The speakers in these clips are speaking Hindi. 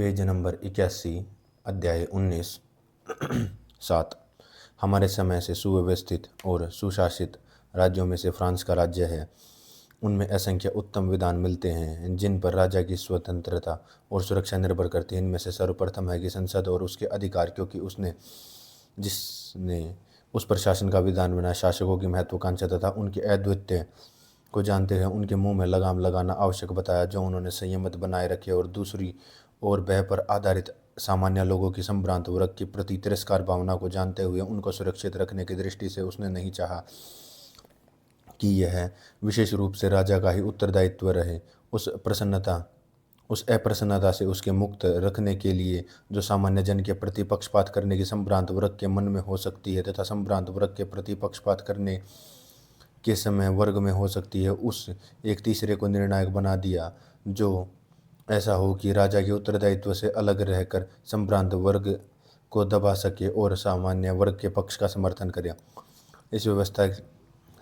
पेज नंबर 81, अध्याय 19। 7। हमारे समय से सुव्यवस्थित और सुशासित राज्यों में से फ्रांस का राज्य है। उनमें असंख्य उत्तम विधान मिलते हैं जिन पर राजा की स्वतंत्रता और सुरक्षा निर्भर करती है। इनमें से सर्वप्रथम है कि संसद और उसके अधिकार, क्योंकि जिसने उस पर शासन का विधान बनाया, शासकों की महत्वाकांक्षा तथा उनके अद्वितीय को जानते हुए उनके मुंह में लगाम लगाना आवश्यक बताया, जो उन्होंने संयमित बनाए रखे। और दूसरी ओर भय पर आधारित सामान्य लोगों की संभ्रांत वर्ग के प्रति तिरस्कार भावना को जानते हुए उनको सुरक्षित रखने की दृष्टि से उसने नहीं चाहा कि यह विशेष रूप से राजा का ही उत्तरदायित्व रहे। उस अप्रसन्नता से उसके मुक्त रखने के लिए जो सामान्य जन के प्रति पक्षपात करने की संभ्रांत वर्ग के मन में हो सकती है तथा संभ्रांत वर्ग के प्रति पक्षपात करने के समय वर्ग में हो सकती है, उस एक तीसरे को निर्णायक बना दिया, जो ऐसा हो कि राजा के उत्तरदायित्व से अलग रहकर संभ्रांत वर्ग को दबा सके और सामान्य वर्ग के पक्ष का समर्थन करे। इस व्यवस्था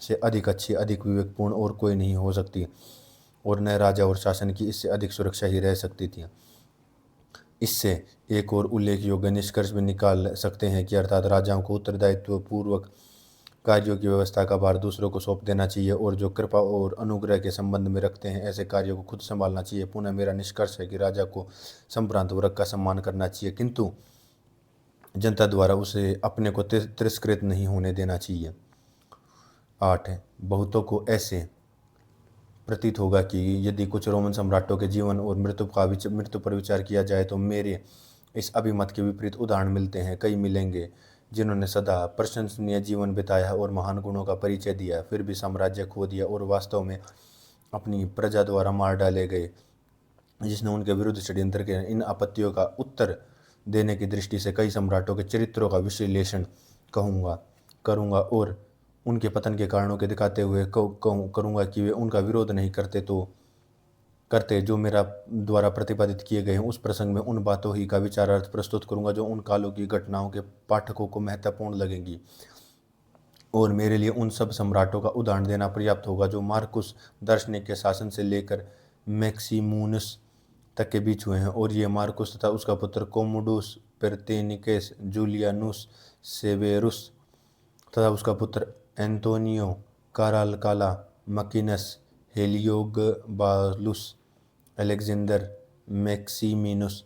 से अधिक अच्छी, अधिक विवेकपूर्ण और कोई नहीं हो सकती, और न राजा और शासन की इससे अधिक सुरक्षा ही रह सकती थी। इससे एक और उल्लेख योग्य निष्कर्ष भी निकाल सकते हैं कि अर्थात राजाओं को उत्तरदायित्व पूर्वक कार्यों की व्यवस्था का भार दूसरों को सौंप देना चाहिए, और जो कृपा और अनुग्रह के संबंध में रखते हैं ऐसे कार्यों को खुद संभालना चाहिए। पुनः मेरा निष्कर्ष है कि राजा को संभ्रांत वर्ग का सम्मान करना चाहिए, किंतु जनता द्वारा उसे अपने को तिरस्कृत नहीं होने देना चाहिए। 8। बहुतों को ऐसे प्रतीत होगा कि यदि कुछ रोमन सम्राटों के जीवन और मृत्यु पर विचार किया जाए तो मेरे इस अभिमत के विपरीत उदाहरण मिलते हैं। कई मिलेंगे जिन्होंने सदा प्रशंसनीय जीवन बिताया और महान गुणों का परिचय दिया, फिर भी साम्राज्य खो दिया और वास्तव में अपनी प्रजा द्वारा मार डाले गए, जिसने उनके विरुद्ध षड्यंत्र किया। इन आपत्तियों का उत्तर देने की दृष्टि से कई सम्राटों के चरित्रों का विश्लेषण करूँगा और उनके पतन के कारणों के दिखाते हुए करूँगा कि वे उनका विरोध नहीं करते जो मेरा द्वारा प्रतिपादित किए गए हैं। उस प्रसंग में उन बातों ही का विचारार्थ प्रस्तुत करूँगा जो उन कालों की घटनाओं के पाठकों को महत्वपूर्ण लगेंगी, और मेरे लिए उन सब सम्राटों का उदाहरण देना पर्याप्त होगा जो मार्कुस दार्शनिक के शासन से लेकर मैक्सिमुनस तक के बीच हुए हैं। और ये मार्कुस तथा उसका पुत्र कोमोडुस पेर्टेनिकेस, जूलियानुस सेवेरुस तथा उसका पुत्र एंटोनियो कारालकाला, मकीनस, हेलियोगबालुस, अलेक्जेंडर, मैक्सिमिनुस।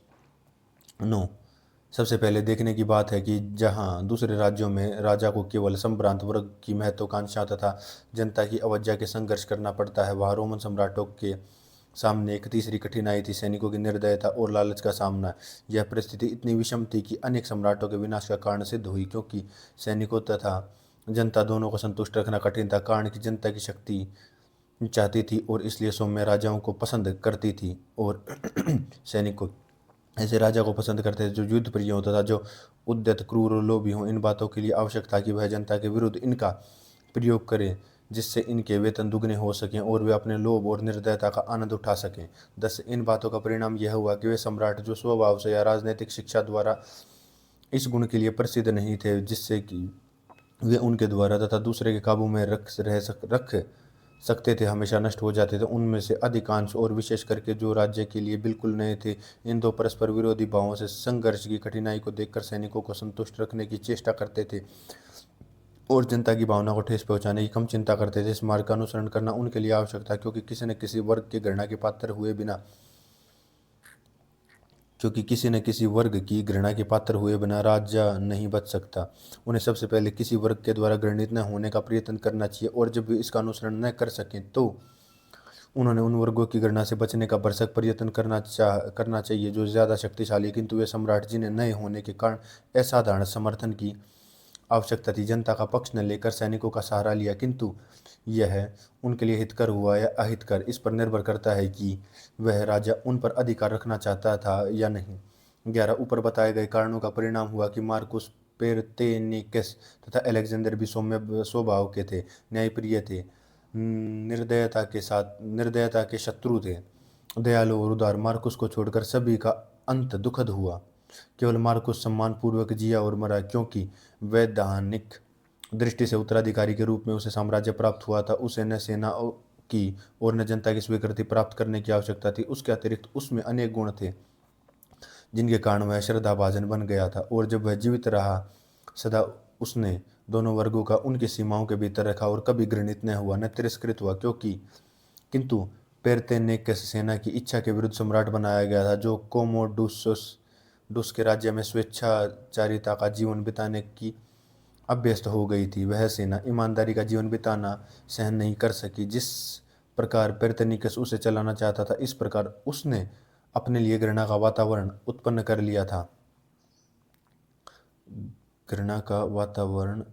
सबसे पहले देखने की बात है कि जहां दूसरे राज्यों में राजा को केवल संभ्रांत वर्ग की महत्वाकांक्षा तथा जनता की अवज्ञा के संघर्ष करना पड़ता है, वहां रोमन सम्राटों के सामने एक तीसरी कठिनाई थी, सैनिकों की निर्दयता और लालच का सामना। यह परिस्थिति इतनी विषम थी कि अनेक सम्राटों के विनाश का कारण सिद्ध हुई, क्योंकि सैनिकों तथा जनता दोनों को संतुष्ट रखना कठिन था। कारण कि जनता की शक्ति चाहती थी और इसलिए सौम्य राजाओं को पसंद करती थी, और सैनिकों ऐसे राजा को पसंद करते थे जो युद्ध प्रिय होता था, जो उद्यत, क्रूर और लोभी हों। इन बातों के लिए आवश्यक था कि वह जनता के विरुद्ध इनका प्रयोग करे, जिससे इनके वेतन दुगने हो सकें और वे अपने लोभ और निर्दयता का आनंद उठा सकें। 10। इन बातों का परिणाम यह हुआ कि वे सम्राट जो स्वभाव से या राजनीतिक शिक्षा द्वारा इस गुण के लिए प्रसिद्ध नहीं थे जिससे कि वे उनके द्वारा तथा दूसरे के काबू में रख सकते थे, हमेशा नष्ट हो जाते थे। उनमें से अधिकांश, और विशेष करके जो राज्य के लिए बिल्कुल नए थे, इन दो परस्पर विरोधी भावों से संघर्ष की कठिनाई को देखकर सैनिकों को संतुष्ट रखने की चेष्टा करते थे और जनता की भावना को ठेस पहुंचाने की कम चिंता करते थे। इस मार्ग का अनुसरण करना उनके लिए आवश्यक था, क्योंकि किसी न किसी वर्ग की घृणा के पात्र हुए बिना राजा नहीं बच सकता। उन्हें सबसे पहले किसी वर्ग के द्वारा घृणित न होने का प्रयत्न करना चाहिए, और जब वे इसका अनुसरण न कर सकें तो उन्होंने उन वर्गों की घृणा से बचने का भरसक प्रयत्न करना चाहिए जो ज़्यादा शक्तिशाली, किंतु वे सम्राट जिन्हें नए होने के कारण असाधारण समर्थन की आवश्यकता थी, जनता का पक्ष न लेकर सैनिकों का सहारा लिया, किंतु यह उनके लिए हितकर हुआ या अहितकर इस पर निर्भर करता है कि वह राजा उन पर अधिकार रखना चाहता था या नहीं। 11। ऊपर बताए गए कारणों का परिणाम हुआ कि मार्कुस पेर्टेनिकस तथा अलेक्जेंडर भी सौम्य स्वभाव के थे, न्यायप्रिय थे, निर्दयता के शत्रु थे, दयालु और उदार। मार्कुस को छोड़कर सभी का अंत दुखद हुआ। केवल मार्कुस सम्मान पूर्वक जिया और मरा, क्योंकि वैधानिक दृष्टि से उत्तराधिकारी के रूप में उसे साम्राज्य प्राप्त हुआ था। उसे न सेना की और न जनता की स्वीकृति प्राप्त करने की आवश्यकता थी। उसके अतिरिक्त उसमें अनेक गुण थे जिनके कारण वह श्रद्धाभाजन बन गया था। और जब वह जीवित रहा सदा उसने दोनों वर्गों का उनकी सीमाओं के भीतर रखा और कभी घृणित न हुआ न तिरस्कृत हुआ, क्योंकि किंतु पेर्तेनेकस सेना की इच्छा के विरुद्ध सम्राट बनाया गया था, जो कोमोडुस के राज्य में स्वेच्छाचारिता का जीवन बिताने की अभ्यस्त हो गई थी। वह सेना ईमानदारी का जीवन बिताना सहन नहीं कर सकी। जिस प्रकार पेर्तेनिकस उसे चलाना चाहता था, इस प्रकार उसने अपने लिए घृणा का वातावरण उत्पन्न कर लिया था। घृणा का वातावरण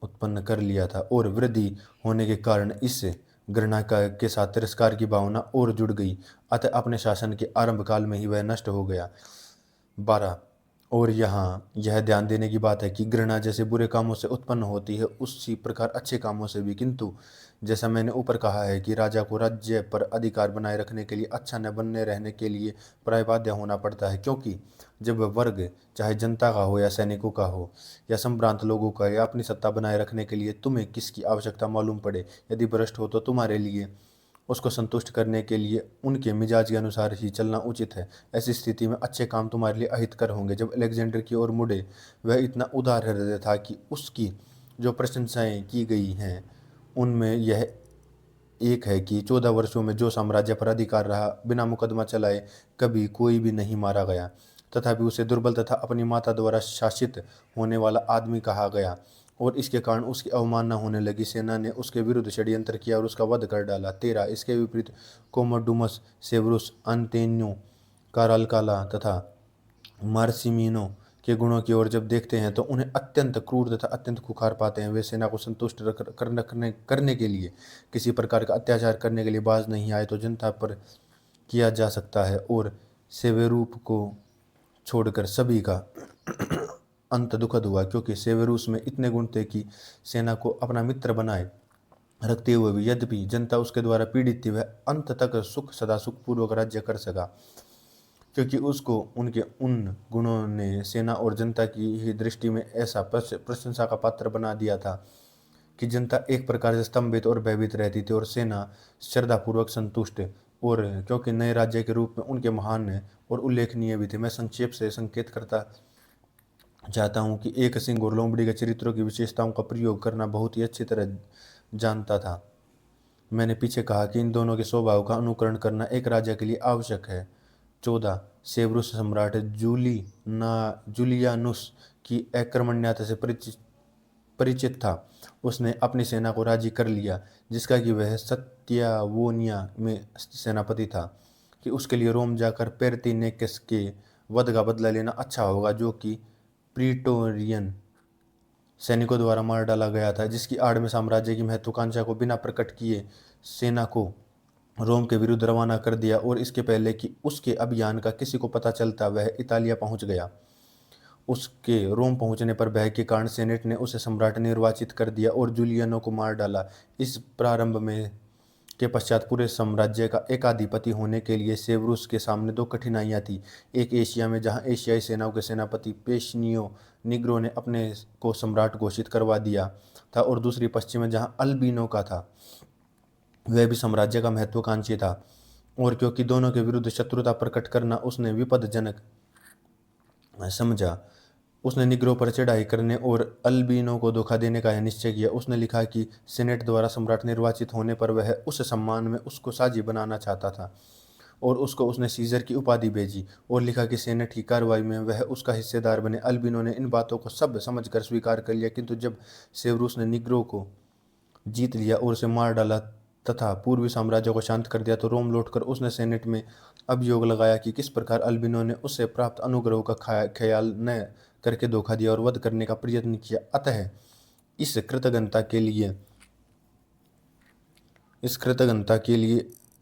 उत्पन्न कर लिया था और वृद्धि होने के कारण इस घृणा का के साथ तिरस्कार की भावना और जुड़ गई। अतः अपने शासन के आरंभ काल में ही वह नष्ट हो गया। 12 और यहाँ यह ध्यान देने की बात है कि घृणा जैसे बुरे कामों से उत्पन्न होती है, उसी प्रकार अच्छे कामों से भी। किंतु जैसा मैंने ऊपर कहा है कि राजा को राज्य पर अधिकार बनाए रखने के लिए अच्छा न बनने रहने के लिए प्रायबाध्य होना पड़ता है, क्योंकि जब वह वर्ग चाहे जनता का हो या सैनिकों का हो या संभ्रांत लोगों का, या अपनी सत्ता बनाए रखने के लिए तुम्हें किसकी आवश्यकता मालूम पड़े, यदि भ्रष्ट हो तो तुम्हारे लिए उसको संतुष्ट करने के लिए उनके मिजाज के अनुसार ही चलना उचित है। ऐसी स्थिति में अच्छे काम तुम्हारे लिए अहितकर होंगे। जब अलेक्जेंडर की ओर मुड़े, वह इतना उदार हृदय था कि उसकी जो प्रशंसाएं की गई हैं उनमें यह एक है कि 14 वर्षों में जो साम्राज्य पर अधिकार रहा, बिना मुकदमा चलाए कभी कोई भी नहीं मारा गया। तथापि उसे दुर्बल तथा अपनी माता द्वारा शासित होने वाला आदमी कहा गया और इसके कारण उसकी अवमानना होने लगी। सेना ने उसके विरुद्ध षड्यंत्र किया और उसका वध कर डाला। 13 इसके विपरीत कोमोडुमस, सेवरुस, अंतेन्यो, कारलकाला तथा मार्सिमिनो के गुणों की ओर जब देखते हैं तो उन्हें अत्यंत क्रूर तथा अत्यंत खुखार पाते हैं। वे सेना को संतुष्ट करने के लिए, किसी प्रकार का अत्याचार करने के लिए बाज नहीं आए तो जनता पर किया जा सकता है। और सेवेरूप को छोड़कर सभी का अंत दुखद हुआ, क्योंकि सेवेरूस में इतने गुण थे कि सेना को अपना मित्र बनाए रखते हुए भी यद्यपि जनता उसके द्वारा पीड़ित थी, वह अंत तक सदा सुखपूर्वक राज्य कर सका, क्योंकि उसको उनके उन गुणों ने सेना और जनता की ही दृष्टि में ऐसा प्रशंसा का पात्र बना दिया था कि जनता एक प्रकार से स्तंभित और भयभीत रहती थी और सेना श्रद्धापूर्वक संतुष्ट। और क्योंकि नए राज्य के रूप में उनके महान और उल्लेखनीय भी थे, मैं संक्षेप से संकेत करता चाहता हूँ कि एक सिंह और लोमड़ी के चरित्रों की विशेषताओं का प्रयोग करना बहुत ही अच्छी तरह जानता था। मैंने पीछे कहा कि इन दोनों के स्वभाव का अनुकरण करना एक राजा के लिए आवश्यक है। 14 सेवरुस सम्राट जूलियानुस की अकर्मण्यता से परिचित था। उसने अपनी सेना को राजी कर लिया, जिसका कि वह सत्यावोनिया में सेनापति था, कि उसके लिए रोम जाकर पेर्तिनेकस के वध का बदला लेना अच्छा होगा, जो कि प्रीटोरियन सैनिकों द्वारा मार डाला गया था। जिसकी आड़ में साम्राज्य की महत्वाकांक्षा को बिना प्रकट किए सेना को रोम के विरुद्ध रवाना कर दिया। और इसके पहले कि उसके अभियान का किसी को पता चलता, वह इतालिया पहुंच गया। उसके रोम पहुंचने पर भय के कारण सेनेट ने उसे सम्राट निर्वाचित कर दिया और जूलियनों को मार डाला। इस प्रारंभ में के पश्चात पूरे साम्राज्य का एकाधिपति होने के लिए सेवरुस के सामने दो कठिनाइयां थी। एक एशिया में, जहां एशियाई सेनाओं के सेनापति पेशनियो निग्रो ने अपने को सम्राट घोषित करवा दिया था, और दूसरी पश्चिम में, जहां अल्बिनो का था, वह भी साम्राज्य का महत्वाकांक्षी था। और क्योंकि दोनों के विरुद्ध शत्रुता प्रकट करना उसने विपदजनक समझा, उसने निग्रो पर चढ़ाई करने और अल्बिनो को धोखा देने का यह निश्चय किया। उसने लिखा कि सेनेट द्वारा सम्राट निर्वाचित होने पर वह उस सम्मान में उसको साझी बनाना चाहता था, और उसको उसने सीजर की उपाधि भेजी और लिखा कि सेनेट की कार्रवाई में वह उसका हिस्सेदार बने। अल्बिनो ने इन बातों को सब समझकर स्वीकार कर लिया, किंतु जब सेवरुस ने निग्रो को जीत लिया और उसे मार डाला तथा पूर्वी साम्राज्य को शांत कर दिया, तो रोम लौटकर उसने सेनेट में अभियोग लगाया कि किस प्रकार अल्बिनो ने उससे प्राप्त अनुग्रह का ख्याल न करके धोखा दिया और वध करने का प्रयत्न किया। अतः इस कृतज्ञता के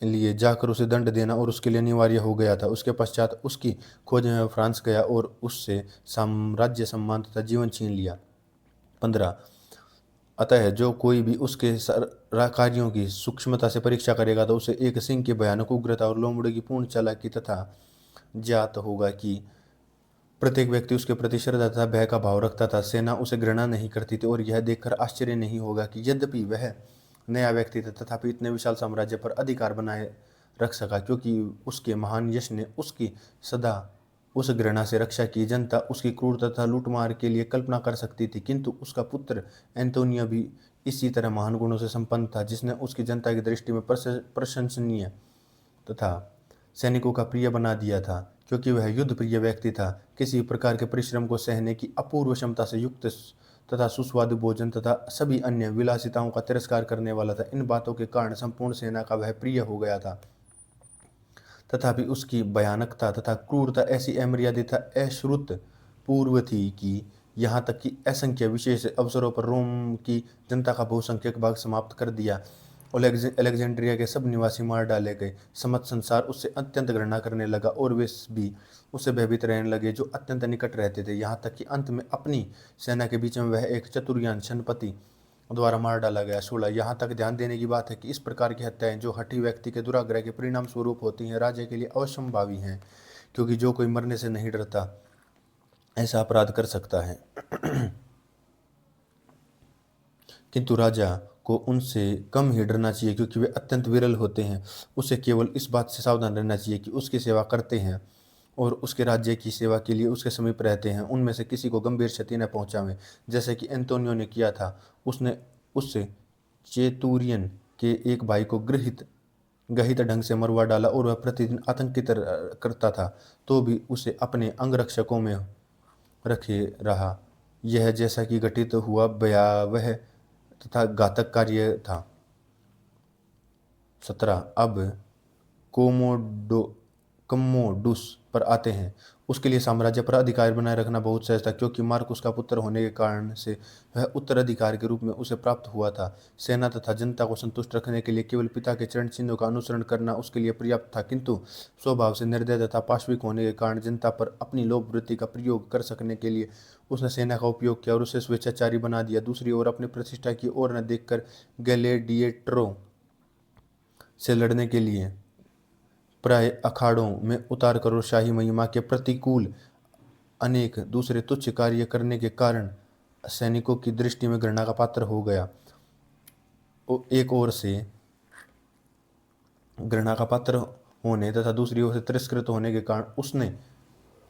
लिए जाकर उसे दंड देना और उसके लिए अनिवार्य हो गया था। उसके पश्चात उसकी खोज में वह फ्रांस गया और उससे साम्राज्य, सम्मान तथा जीवन छीन लिया। 15 अतः जो कोई भी उसके कार्यों की सूक्ष्मता से परीक्षा करेगा, तो उसे एक सिंह की भयानक उग्रता और लोमड़ी की पूर्ण चालाकी तथा ज्ञात होगा कि प्रत्येक व्यक्ति उसके प्रति श्रद्धा तथा भय का भाव रखता था। सेना उसे घृणा नहीं करती थी, और यह देखकर आश्चर्य नहीं होगा कि यद्यपि वह नया व्यक्ति था, तथापि इतने विशाल साम्राज्य पर अधिकार बनाए रख सका, क्योंकि उसके महान यश ने उसकी सदा उस घृणा से रक्षा की। जनता उसकी क्रूरता तथा लूटमार के लिए कल्पना कर सकती थी, किंतु उसका पुत्र एंटोनियो भी इसी तरह महान गुणों से संपन्न था, जिसने उसकी जनता की दृष्टि में प्रशंसनीय तथा सैनिकों का प्रिय बना दिया था, क्योंकि वह युद्ध प्रिय व्यक्ति था। किसी प्रकार के परिश्रम को सहने की अपूर्व क्षमता से युक्त तथा सुस्वादु भोजन तथा सभी अन्य विलासिताओं का तिरस्कार करने वाला था। इन बातों के कारण संपूर्ण सेना का वह प्रिय हो गया था। तथापि उसकी भयानकता तथा क्रूरता ऐसी अमर्यादित तथा अश्रुत पूर्व थी कि यहाँ तक कि असंख्य विशेष अवसरों पर रोम की जनता का बहुसंख्यक भाग समाप्त कर दिया। अलेक्जेंड्रिया के सब निवासी मार डाले गए। समस्त संसार उससे अत्यंत घृणा करने लगा और वे भी उससे भयभीत रहने लगे, जो अत्यंत निकट रहते थे। यहाँ तक कि अंत में अपनी सेना के बीच में वह एक चतुर्यान सेनापति द्वारा मार डाला गया। 16 यहाँ तक ध्यान देने की बात है कि इस प्रकार की हत्याएं जो हठी व्यक्ति के दुराग्रह के परिणाम स्वरूप होती हैं, राजा के लिए अवश्यंभावी हैं, क्योंकि जो कोई मरने से नहीं डरता ऐसा अपराध कर सकता है। किंतु राजा को उनसे कम ही डरना चाहिए, क्योंकि वे अत्यंत विरल होते हैं। उसे केवल इस बात से सावधान रहना चाहिए कि उसकी सेवा करते हैं और उसके राज्य की सेवा के लिए उसके समीप रहते हैं, उनमें से किसी को गंभीर क्षति न पहुंचावें, जैसे कि एंटोनियो ने किया था। उसने उससे चेतुरियन के एक भाई को गहित ढंग से मरवा डाला और वह प्रतिदिन आतंकित करता था, तो भी उसे अपने अंगरक्षकों में रखे रहा। यह जैसा कि घटित हुआ भयावह तथा घातक कार्य था। 17 अब कमोडुस पर आते हैं। उसके लिए साम्राज्य पर अधिकार बनाए रखना बहुत सहज था, क्योंकि मार्कुस का पुत्र होने के कारण से वह उत्तराधिकार के रूप में उसे प्राप्त हुआ था। सेना तथा जनता को संतुष्ट रखने के लिए केवल पिता के चरण चिन्हों का अनुसरण करना उसके लिए पर्याप्त था, किंतु स्वभाव से निर्दय तथा पाशविक होने के कारण जनता पर अपनी लोभ वृत्ति का प्रयोग कर सकने के लिए उसने सेना का उपयोग किया और उसे स्वेच्छाचारी बना दिया। दूसरी ओर अपनी प्रतिष्ठा की ओर न देखकर ग्लैडिएटरों से लड़ने के लिए प्राय अखाड़ों में उतार कर और शाही महिमा के प्रतिकूल अनेक दूसरे तुच्छ कार्य करने के कारण सैनिकों की दृष्टि में घृणा का पात्र हो गया। एक ओर से घृणा का पात्र होने तथा दूसरी ओर से तिरस्कृत होने के कारण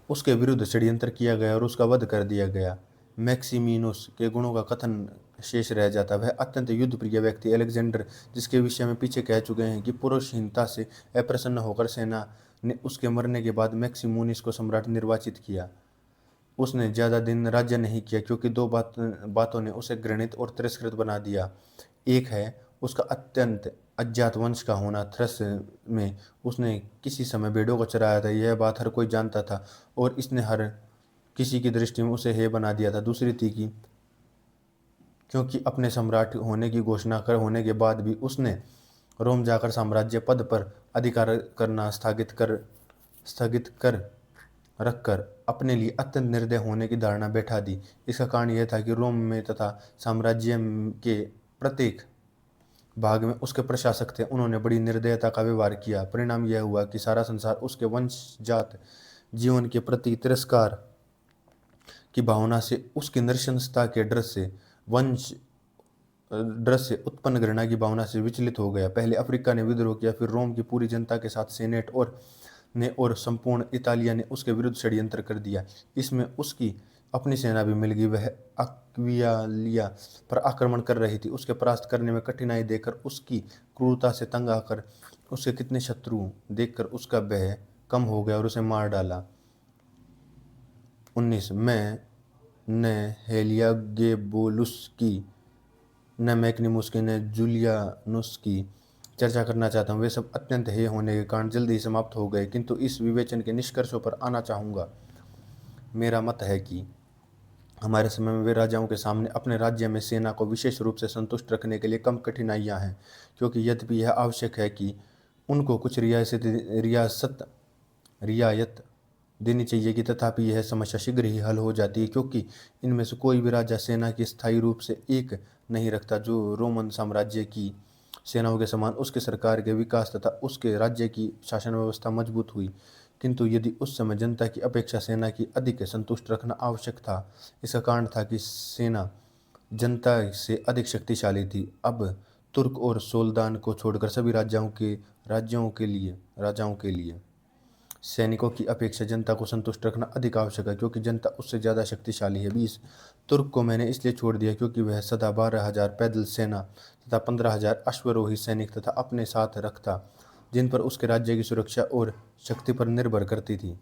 उसके विरुद्ध षड्यंत्र किया गया और उसका वध कर दिया गया। मैक्सिमिनस के गुणों का कथन शेष रह जाता। वह अत्यंत युद्ध प्रिय व्यक्ति अलेक्जेंडर, जिसके विषय में पीछे कह चुके हैं कि पुरुषहीनता से अप्रसन्न होकर सेना ने उसके मरने के बाद मैक्सिमुनिस को सम्राट निर्वाचित किया। उसने ज़्यादा दिन राज्य नहीं किया, क्योंकि दो बातों ने उसे घृणित और तिरस्कृत बना दिया। एक है उसका अत्यंत अज्ञात वंश का होना। थ्रस में उसने किसी समय भेड़ों को चराया था, यह बात हर कोई जानता था और इसने हर किसी की दृष्टि में उसे हेय बना दिया था। दूसरी थी कि क्योंकि अपने सम्राट होने की घोषणा कर होने के बाद भी उसने रोम जाकर साम्राज्य पद पर अधिकार करना स्थगित कर रखकर अपने लिए अत्यंत निर्दय होने की धारणा बैठा दी। इसका कारण यह था कि रोम में तथा साम्राज्य के प्रत्येक भाग में उसके प्रशासक थे, उन्होंने बड़ी निर्दयता का व्यवहार किया। परिणाम यह हुआ कि सारा संसार उसके वंशजात जीवन के प्रति तिरस्कार की भावना से, उसकी नृशंसता के डर से उत्पन्न घृणा की भावना से विचलित हो गया। पहले अफ्रीका ने विद्रोह किया, फिर रोम की पूरी जनता के साथ सेनेट और संपूर्ण इतालिया ने उसके विरुद्ध षड्यंत्र कर दिया। इसमें उसकी अपनी सेना भी मिल गई। वह अक्विलिया पर आक्रमण कर रही थी। उसके परास्त करने में कठिनाई देखकर, उसकी क्रूरता से तंग आकर, उसके कितने शत्रु देखकर उसका भय कम हो गया और उसे मार डाला। 19 मैं न हेलियागेबुलस की, न मैक्निमुस की, न जूलियानुस की चर्चा करना चाहता हूँ। वे सब अत्यंत हेय होने के कारण जल्दी ही समाप्त हो गए, किंतु इस विवेचन के निष्कर्षों पर आना चाहूँगा। मेरा मत है कि हमारे समय में वे राजाओं के सामने अपने राज्य में सेना को विशेष रूप से संतुष्ट रखने के लिए कम कठिनाइयाँ हैं, क्योंकि यद्यपि यह आवश्यक है कि उनको कुछ रियायत देनी चाहिए कि, तथापि यह समस्या शीघ्र ही हल हो जाती है, क्योंकि इनमें से कोई भी राजा सेना की स्थायी रूप से एक नहीं रखता। जो रोमन साम्राज्य की सेनाओं के समान उसके सरकार के विकास तथा उसके राज्य की शासन व्यवस्था मजबूत हुई, किंतु यदि उस समय जनता की अपेक्षा सेना की अधिक संतुष्ट रखना आवश्यक था, इसका कारण था कि सेना जनता से अधिक शक्तिशाली थी। अब तुर्क और सोल्दान को छोड़कर सभी राजाओं के लिए सैनिकों की अपेक्षा जनता को संतुष्ट रखना अधिक आवश्यक है, क्योंकि जनता उससे ज़्यादा शक्तिशाली है। 20 तुर्क को मैंने इसलिए छोड़ दिया क्योंकि वह सदा 12,000 पैदल सेना तथा 15,000 अश्वरोही सैनिक तथा अपने साथ रखता, जिन पर उसके राज्य की सुरक्षा और शक्ति पर निर्भर करती थी।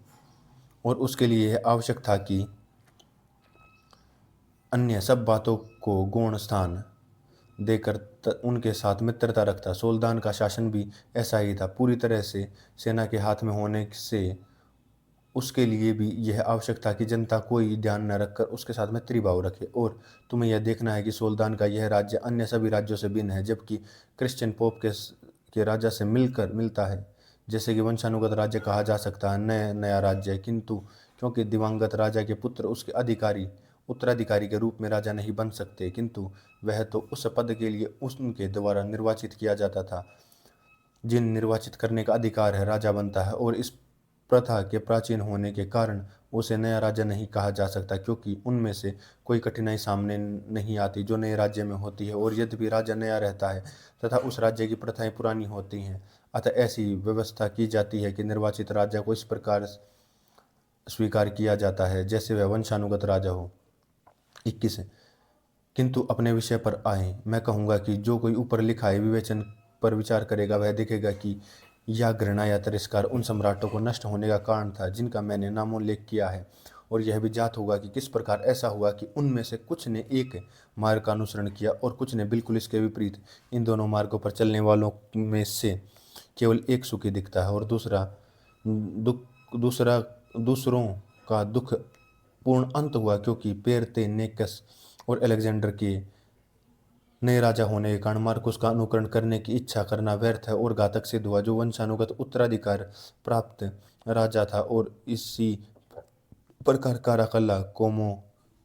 और उसके लिए यह आवश्यक था कि अन्य सब बातों को गौण स्थान देकर उनके साथ मित्रता रखता। सोल्दान का शासन भी ऐसा ही था। पूरी तरह से सेना के हाथ में होने से उसके लिए भी यह आवश्यक था कि जनता कोई ध्यान न रखकर उसके साथ मैत्री भाव रखे। और तुम्हें यह देखना है कि सोल्दान का यह राज्य अन्य सभी राज्यों से भिन्न है, जबकि क्रिश्चियन पोप के राजा से मिलता है। जैसे कि वंशानुगत राज्य कहा जा सकता है नया नया राज्य, किंतु क्योंकि दिवंगत राजा के पुत्र उसके उत्तराधिकारी के रूप में राजा नहीं बन सकते, किंतु वह तो उस पद के लिए उनके द्वारा निर्वाचित किया जाता था। जिन निर्वाचित करने का अधिकार है राजा बनता है, और इस प्रथा के प्राचीन होने के कारण उसे नया राजा नहीं कहा जा सकता, क्योंकि उनमें से कोई कठिनाई सामने नहीं आती जो नए राज्य में होती है। और यद्यपि राजा नया रहता है तथा उस राज्य की प्रथाएं पुरानी होती हैं, अतः ऐसी व्यवस्था की जाती है कि निर्वाचित राजा को इस प्रकार स्वीकार किया जाता है जैसे वह वंशानुगत राजा हो। 21 किंतु अपने विषय पर आए, मैं कहूँगा कि जो कोई ऊपर लिखा है विवेचन पर विचार करेगा, वह देखेगा कि यह घृणा या तिरस्कार उन सम्राटों को नष्ट होने का कारण था जिनका मैंने नामोल्लेख किया है। और यह भी ज्ञात होगा कि किस प्रकार ऐसा हुआ कि उनमें से कुछ ने एक मार्ग का अनुसरण किया और कुछ ने बिल्कुल इसके विपरीत। इन दोनों मार्गों पर चलने वालों में से केवल एक सुखी दिखता है, और दूसरा दूसरों का दुख पूर्ण अंत हुआ, क्योंकि पेरते नेकस और अलेक्जेंडर के नए राजा होने के कारण मार्कुस का अनुकरण करने की इच्छा करना व्यर्थ है और घातक सिद्ध हुआ, जो वंशानुगत उत्तराधिकार प्राप्त राजा था। और इसी प्रकार काराकल्ला,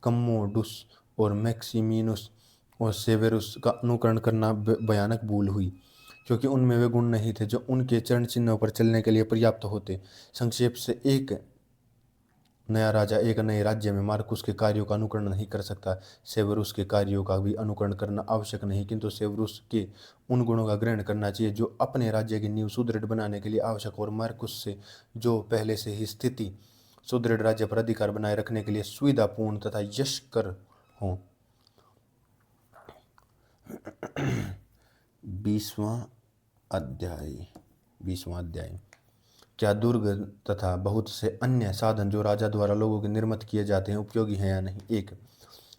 कम्मोडुस और मैक्सिमिनुस और सेवेरुस का अनुकरण करना भयानक भूल हुई, क्योंकि उनमें वे गुण नहीं थे जो उनके चरण चिन्हों पर चलने के लिए पर्याप्त होते। संक्षेप से, एक नया राजा एक नए राज्य में मार्कुस के कार्यों का अनुकरण नहीं कर सकता। सेवरुस के कार्यों का भी अनुकरण करना आवश्यक नहीं, किंतु सेवरुस के उन गुणों का ग्रहण करना चाहिए जो अपने राज्य की नींव सुदृढ़ बनाने के लिए आवश्यक, और मार्कुस से जो पहले से ही स्थिति सुदृढ़ राज्य पर अधिकार बनाए रखने के लिए सुविधापूर्ण तथा यशकर हो। 20वां अध्याय। क्या दुर्ग तथा बहुत से अन्य साधन जो राजा द्वारा लोगों के निर्मित किए जाते हैं उपयोगी हैं या नहीं? 1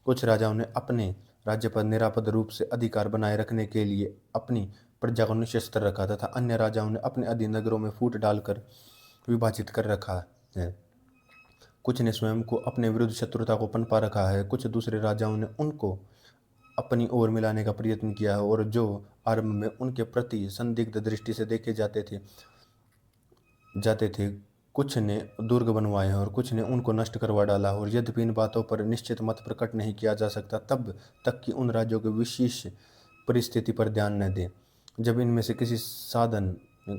कुछ राजाओं ने अपने राज्य पर निरापद रूप से अधिकार बनाए रखने के लिए अपनी प्रजा को निशस्त्र रखा, तथा अन्य राजाओं ने अपने अधीन नगरों में फूट डालकर विभाजित कर रखा है। कुछ ने स्वयं को अपने विरुद्ध शत्रुता को पनपा रखा है। कुछ दूसरे राजाओं ने उनको अपनी ओर मिलाने का प्रयत्न किया है, और जो आरंभ में उनके प्रति संदिग्ध दृष्टि से देखे जाते थे, कुछ ने दुर्ग बनवाए हैं और कुछ ने उनको नष्ट करवा डाला। और यद्यपि इन बातों पर निश्चित मत प्रकट नहीं किया जा सकता तब तक कि उन राज्यों की विशेष परिस्थिति पर ध्यान न दें जब इनमें से किसी साधन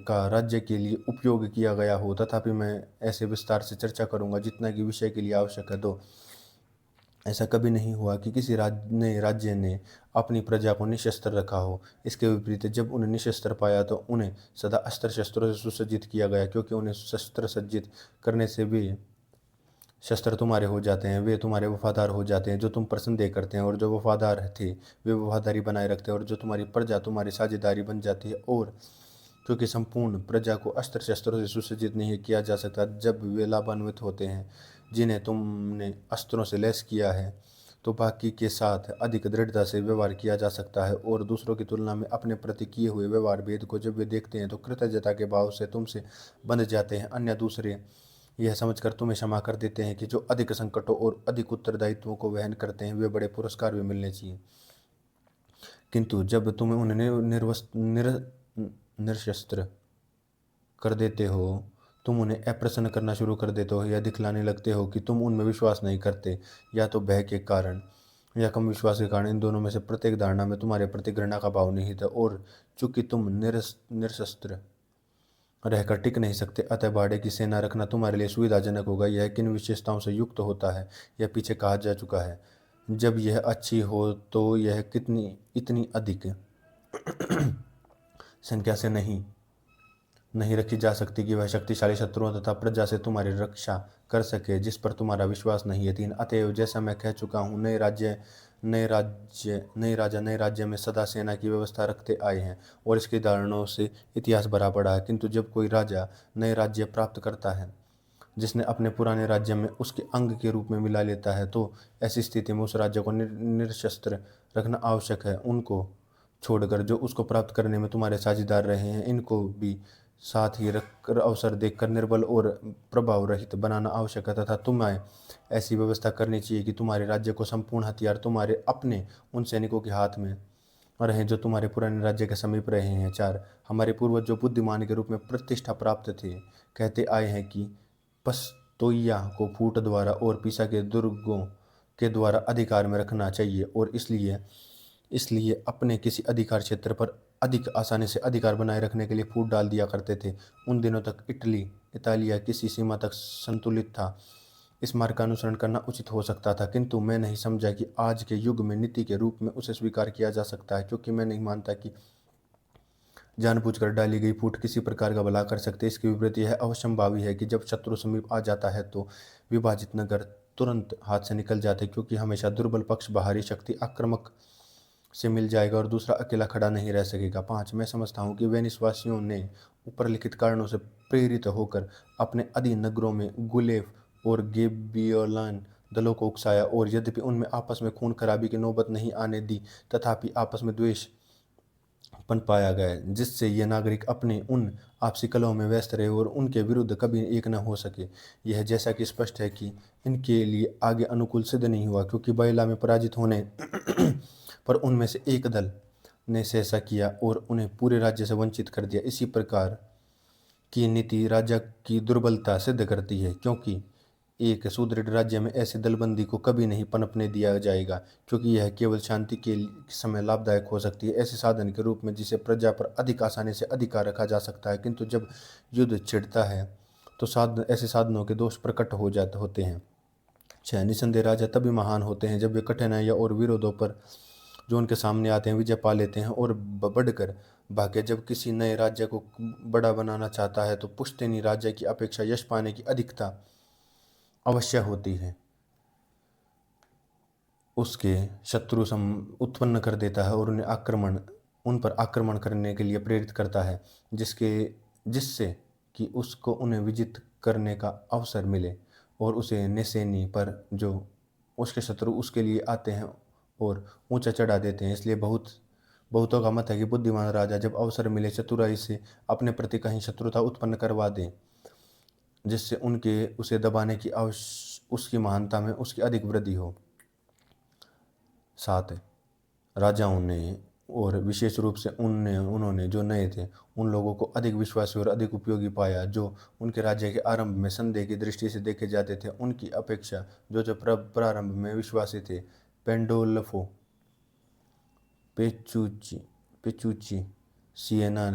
का राज्य के लिए उपयोग किया गया हो। तथापि मैं ऐसे विस्तार से चर्चा करूंगा जितना कि विषय के लिए आवश्यक है। तो ऐसा कभी नहीं हुआ कि किसी राज्य ने अपनी प्रजा को निशस्त्र रखा हो। इसके विपरीत जब उन्हें निशस्त्र पाया तो उन्हें सदा अस्त्र शस्त्रों से सुसज्जित किया गया, क्योंकि उन्हें शस्त्र सज्जित करने से वे शस्त्र तुम्हारे हो जाते हैं, वे तुम्हारे वफादार हो जाते हैं जो तुम पर संदेह करते हैं, और जो वफादार थे वे वफादारी बनाए रखते हैं, और जो तुम्हारी प्रजा तुम्हारी साझेदारी बन जाती है। और क्योंकि संपूर्ण प्रजा को अस्त्र शस्त्रों से सुसज्जित नहीं किया जा सकता, जब वे लाभान्वित होते हैं जिन्हें तुमने अस्त्रों से लैस किया है, तो बाकी के साथ अधिक दृढ़ता से व्यवहार किया जा सकता है। और दूसरों की तुलना में अपने प्रति किए हुए व्यवहार भेद को जब वे देखते हैं तो कृतज्ञता के भाव से तुमसे बंध जाते हैं। अन्य दूसरे यह समझकर तुम्हें क्षमा कर देते हैं कि जो अधिक संकटों और अधिक उत्तरदायित्वों को वहन करते हैं वे बड़े पुरस्कार भी मिलने चाहिए। किंतु जब तुम्हें उन्हें निरशस्त्र कर देते हो, तुम उन्हें अप्रसन्न करना शुरू कर देते हो या दिखलाने लगते हो कि तुम उनमें विश्वास नहीं करते, या तो भय के कारण या कम विश्वास के कारण। इन दोनों में से प्रत्येक धारणा में तुम्हारे प्रति घृणा का भाव निहित है, और चूंकि तुम निरशस्त्र रहकर टिक नहीं सकते, अतः भाड़े की सेना रखना तुम्हारे लिए सुविधाजनक होगा। यह किन विशेषताओं से युक्त होता है यह पीछे कहा जा चुका है। जब यह अच्छी हो तो यह कितनी इतनी अधिक संख्या से नहीं, नहीं रखी जा सकती कि वह शक्तिशाली शत्रुओं तथा प्रजा से तुम्हारी रक्षा कर सके जिस पर तुम्हारा विश्वास नहीं है। 3 अतएव जैसा मैं कह चुका हूँ, नए राज्य में सदा सेना की व्यवस्था रखते आए हैं और इसके उदाहरणों से इतिहास भरा पड़ा है। किंतु जब कोई राजा नए राज्य प्राप्त करता है जिसने अपने पुराने राज्य में उसके अंग के रूप में मिला लेता है, तो ऐसी स्थिति में उस राज्य को निरशस्त्र रखना आवश्यक है। उनको छोड़कर जो उसको प्राप्त करने में तुम्हारे साझेदार रहे हैं, इनको भी साथ ही रखकर अवसर देखकर निर्बल और प्रभाव रहित बनाना आवश्यक है तथा तुम्हें ऐसी व्यवस्था करनी चाहिए कि तुम्हारे राज्य को संपूर्ण हथियार तुम्हारे अपने उन सैनिकों के हाथ में रहें जो तुम्हारे पुराने राज्य के समीप रहे हैं। 4 हमारे पूर्वज जो बुद्धिमान के रूप में प्रतिष्ठा प्राप्त थे, कहते आए हैं कि पस्तोइया को फूट द्वारा और पीसा के दुर्गों के द्वारा अधिकार में रखना चाहिए और इसलिए अपने किसी अधिकार क्षेत्र पर अधिक आसानी से अधिकार बनाए रखने के लिए फूट डाल दिया करते थे। उन दिनों तक इतालिया किसी सीमा तक संतुलित था। इस मार्ग का अनुसरण करना उचित हो सकता था, किंतु मैं नहीं समझा कि आज के युग में नीति के रूप में उसे स्वीकार किया जा सकता है, क्योंकि मैं नहीं मानता कि जानबूझकर डाली गई फूट किसी प्रकार का भला कर सकते। इसके विपरीत यह अवश्यंभावी है कि जब शत्रु समीप आ जाता है तो विभाजित नगर तुरंत हाथ से निकल जाते, क्योंकि हमेशा दुर्बल पक्ष बाहरी शक्ति आक्रामक से मिल जाएगा और दूसरा अकेला खड़ा नहीं रह सकेगा। 5 मैं समझता हूँ कि वेनिस वासियों ने ऊपरलिखित कारणों से प्रेरित होकर अपने अधीन नगरों में गुलेफ और गेबियोलान दलों को उकसाया और यद्यपि उनमें आपस में खून खराबी की नौबत नहीं आने दी, तथापि आपस में द्वेष पाया गया, जिससे ये नागरिक अपने उन आपसी कलहों में व्यस्त रहे और उनके विरुद्ध कभी एक न हो सके। यह जैसा कि स्पष्ट है कि इनके लिए आगे अनुकूल सिद्ध नहीं हुआ, क्योंकि बैला में पराजित होने पर उनमें से एक दल ने ऐसा किया और उन्हें पूरे राज्य से वंचित कर दिया। इसी प्रकार की नीति राजा की दुर्बलता सिद्ध करती है, क्योंकि एक सुदृढ़ राज्य में ऐसे दलबंदी को कभी नहीं पनपने दिया जाएगा, क्योंकि यह केवल शांति के समय लाभदायक हो सकती है, ऐसे साधन के रूप में जिसे प्रजा पर अधिक आसानी से अधिकार रखा जा सकता है। किंतु जब युद्ध छिड़ता है तो ऐसे साधनों के दोष प्रकट हो जाते होते हैं। 6 निसंदेह राजा तभी महान होते हैं जब वे कठिनाइयों और विरोधों पर जो उनके सामने आते हैं विजय पा लेते हैं और बढ़कर भाग्य जब किसी नए राज्य को बड़ा बनाना चाहता है तो पुश्तैनी राज्य की अपेक्षा यश पाने की अधिकता अवश्य होती है। उसके शत्रु सम उत्पन्न कर देता है और उन पर आक्रमण करने के लिए प्रेरित करता है, जिससे कि उसको उन्हें विजित करने का अवसर मिले और उसे निशाने पर जो उसके शत्रु उसके लिए आते हैं और ऊंचा चढ़ा देते हैं। इसलिए बहुतों का मत है कि बुद्धिमान राजा जब अवसर मिले चतुराई से अपने प्रति कहीं शत्रुता उत्पन्न करवा दें, जिससे उसे दबाने की उसकी महानता में उसकी अधिक वृद्धि हो। 7 राजाओं ने और विशेष रूप से उन्होंने जो नए थे उन लोगों को अधिक विश्वासी और अधिक उपयोगी पाया जो उनके राज्य के आरंभ में संदेह की दृष्टि से देखे जाते थे, उनकी अपेक्षा जो प्रारंभ में विश्वासी थे। पेंडोल्फो, पेचुची सिएना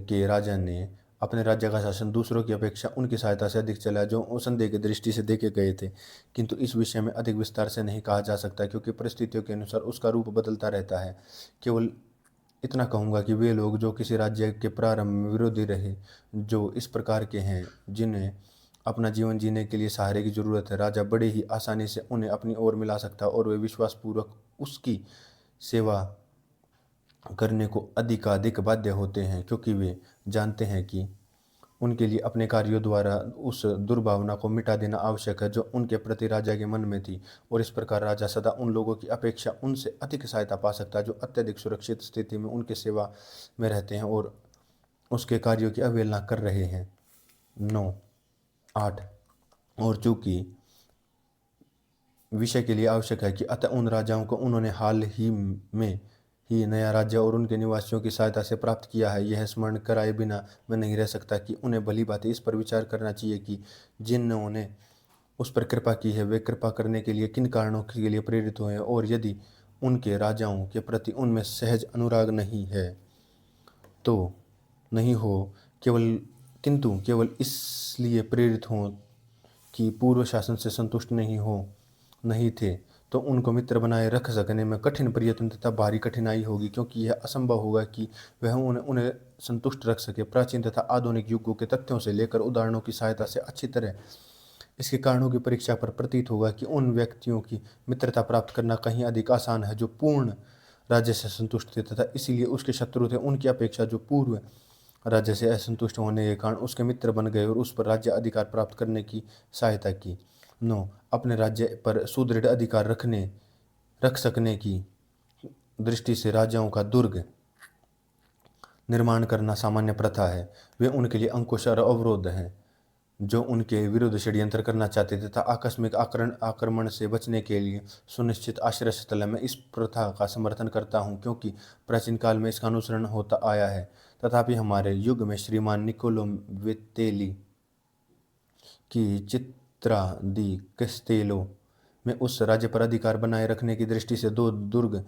के राजा ने अपने राज्य का शासन दूसरों की अपेक्षा उनकी सहायता से अधिक चला जो संदेह की दृष्टि से देखे गए थे, किंतु इस विषय में अधिक विस्तार से नहीं कहा जा सकता क्योंकि परिस्थितियों के अनुसार उसका रूप बदलता रहता है। केवल इतना कहूँगा कि वे लोग जो किसी राज्य के प्रारंभ में विरोधी रहे, जो इस प्रकार के हैं जिन्हें अपना जीवन जीने के लिए सहारे की जरूरत है, राजा बड़े ही आसानी से उन्हें अपनी ओर मिला सकता है और वे विश्वासपूर्वक उसकी सेवा करने को अधिकाधिक बाध्य होते हैं, क्योंकि वे जानते हैं कि उनके लिए अपने कार्यों द्वारा उस दुर्भावना को मिटा देना आवश्यक है जो उनके प्रति राजा के मन में थी, और इस प्रकार राजा सदा उन लोगों की अपेक्षा उनसे अधिक सहायता पा सकता है जो अत्यधिक सुरक्षित स्थिति में उनके सेवा में रहते हैं और उसके कार्यों की अवहेलना कर रहे हैं। 8 और चूंकि विषय के लिए आवश्यक है कि अतः उन राजाओं को उन्होंने हाल ही में ही नया राज्य और उनके निवासियों की सहायता से प्राप्त किया है, यह स्मरण कराए बिना मैं नहीं रह सकता कि उन्हें भली बात इस पर विचार करना चाहिए कि जिन्होंने उस पर कृपा की है वे कृपा करने के लिए किन कारणों के लिए प्रेरित हुए हैं, और यदि उनके राजाओं के प्रति उनमें सहज अनुराग नहीं है तो नहीं हो किंतु केवल इसलिए प्रेरित हों कि पूर्व शासन से संतुष्ट नहीं थे, तो उनको मित्र बनाए रख सकने में कठिन प्रयत्न तथा भारी कठिनाई होगी, क्योंकि यह असंभव होगा कि वह उन्हें संतुष्ट रख सके। प्राचीन तथा आधुनिक युगों के तथ्यों से लेकर उदाहरणों की सहायता से अच्छी तरह इसके कारणों की परीक्षा पर प्रतीत होगा कि उन व्यक्तियों की मित्रता प्राप्त करना कहीं अधिक आसान है जो पूर्ण राज्य से संतुष्ट थे, तथा इसीलिए उसके शत्रु थे उनकी अपेक्षा जो पूर्व राज्य से असंतुष्ट होने के कारण उसके मित्र बन गए और उस पर राज्य अधिकार प्राप्त करने की सहायता की। 9, अपने राज्य पर सुदृढ़ अधिकार रख सकने की दृष्टि से राजाओं का दुर्ग निर्माण करना सामान्य प्रथा है। वे उनके लिए अंकुश और अवरोध हैं जो उनके विरुद्ध षड्यंत्र करना चाहते थे, तथा आकस्मिक आक्रमण से बचने के लिए सुनिश्चित आश्रय स्थल। मैं इस प्रथा का समर्थन करता हूँ क्योंकि प्राचीन काल में इसका अनुसरण होता आया है। तथापि हमारे युग में श्रीमान निकोलो वितेली की चित्रा दी कैस्टेलो में उस राज्य पर अधिकार बनाए रखने की दृष्टि से 2 दुर्ग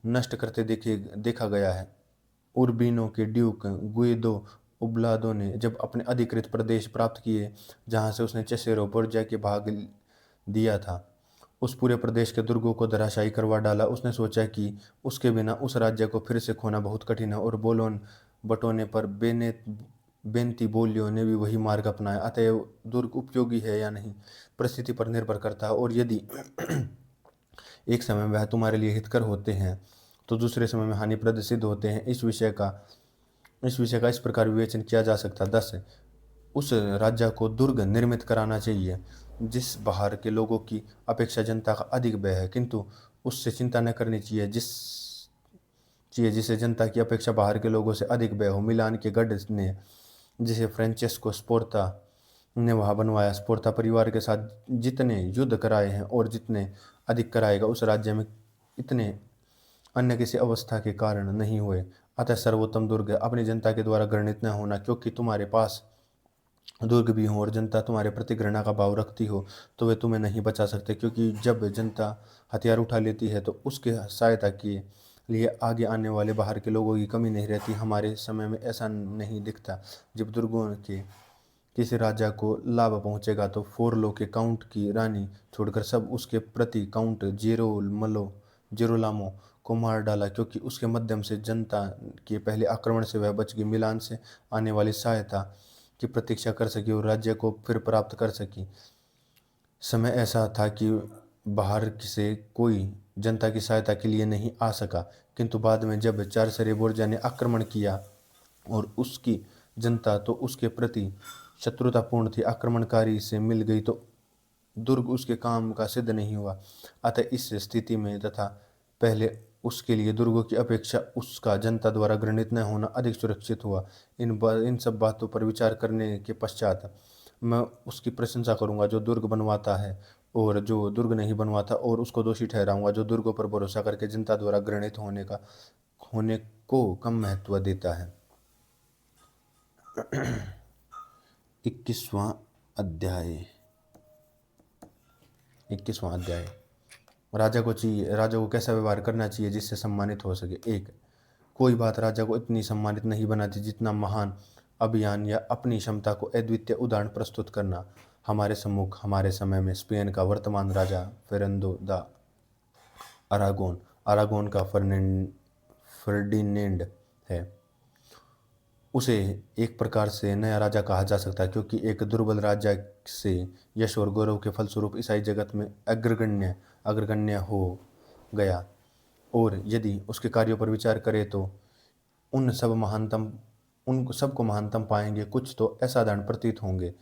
नष्ट करते देखा गया है। उर्बिनो के ड्यूक गुइदो उब्लादो ने जब अपने अधिकृत प्रदेश प्राप्त किए जहां से उसने चेसेरो बोर्जा के भाग दिया था, उस पूरे प्रदेश के दुर्गों को धराशायी करवा डाला। उसने सोचा कि उसके बिना उस राज्य को फिर से खोना बहुत कठिन है, और बोलोन बटोने पर बेनती बोलियो ने भी वही मार्ग अपनाया। अतएव दुर्ग उपयोगी है या नहीं परिस्थिति पर निर्भर करता है, और यदि एक समय वह तुम्हारे लिए हितकर होते हैं तो दूसरे समय में हानिप्रद सिद्ध होते हैं। इस विषय का इस प्रकार विवेचन किया जा सकता। 10, उस राज्य को दुर्ग निर्मित कराना चाहिए जिस बाहर के लोगों की अपेक्षा जनता का अधिक व्यय है, किंतु उससे चिंता न करनी चाहिए जिसे जनता की अपेक्षा बाहर के लोगों से अधिक व्यय हो। मिलान के गढ़ ने जिसे फ्रांचेस्को स्पोर्ता ने वहाँ बनवाया, स्पोर्ता परिवार के साथ जितने युद्ध कराए हैं और जितने अधिक कराएगा उस राज्य में इतने अन्य किसी अवस्था के कारण नहीं हुए। अतः सर्वोत्तम दुर्ग अपनी जनता के द्वारा घृणित न होना, क्योंकि तुम्हारे पास दुर्ग भी हो और जनता तुम्हारे प्रति घृणा का भाव रखती हो तो वे तुम्हें नहीं बचा सकते, क्योंकि जब जनता हथियार उठा लेती है तो उसके सहायता के लिए आगे आने वाले बाहर के लोगों की कमी नहीं रहती। हमारे समय में ऐसा नहीं दिखता। जब दुर्गों के किसी राजा को लाभ पहुंचेगा तो फोरलो के काउंट की रानी छोड़कर सब उसके प्रति काउंट जेरोलामो को मार डाला, क्योंकि उसके माध्यम से जनता के पहले आक्रमण से वह बच गई, मिलान से आने वाली सहायता की प्रतीक्षा कर सकी और राज्य को फिर प्राप्त कर सकी। समय ऐसा था कि बाहर से कोई जनता की सहायता के लिए नहीं आ सका, किंतु बाद में जब चारसरे बोर्जा ने आक्रमण किया और उसकी जनता तो उसके प्रति शत्रुतापूर्ण थी, आक्रमणकारी से मिल गई, तो दुर्ग उसके काम का सिद्ध नहीं हुआ। अतः इस स्थिति में तथा पहले उसके लिए दुर्गों की अपेक्षा उसका जनता द्वारा घृणित न होना अधिक सुरक्षित हुआ। इन सब बातों पर विचार करने के पश्चात मैं उसकी प्रशंसा करूंगा जो दुर्ग बनवाता है और जो दुर्ग नहीं बनवाता, और उसको दोषी ठहराऊंगा जो दुर्गों पर भरोसा करके जनता द्वारा घृणित होने को कम महत्व देता है। 21वां अध्याय राजा को कैसा व्यवहार करना चाहिए जिससे सम्मानित हो सके। 1, कोई बात राजा को इतनी सम्मानित नहीं बनाती जितना महान अभियान या अपनी क्षमता को अद्वितीय उदाहरण प्रस्तुत करना। हमारे सम्मुख हमारे समय में स्पेन का वर्तमान राजा फेर्नांडो दा अरागोन का फर्डिनेंड है। उसे एक प्रकार से नया राजा कहा जा सकता है, क्योंकि एक दुर्बल राजा से यश और गौरव के फलस्वरूप ईसाई जगत में अग्रगण्य हो गया, और यदि उसके कार्यों पर विचार करें तो उन सबको महानतम पाएंगे। कुछ तो असाधारण प्रतीत होंगे।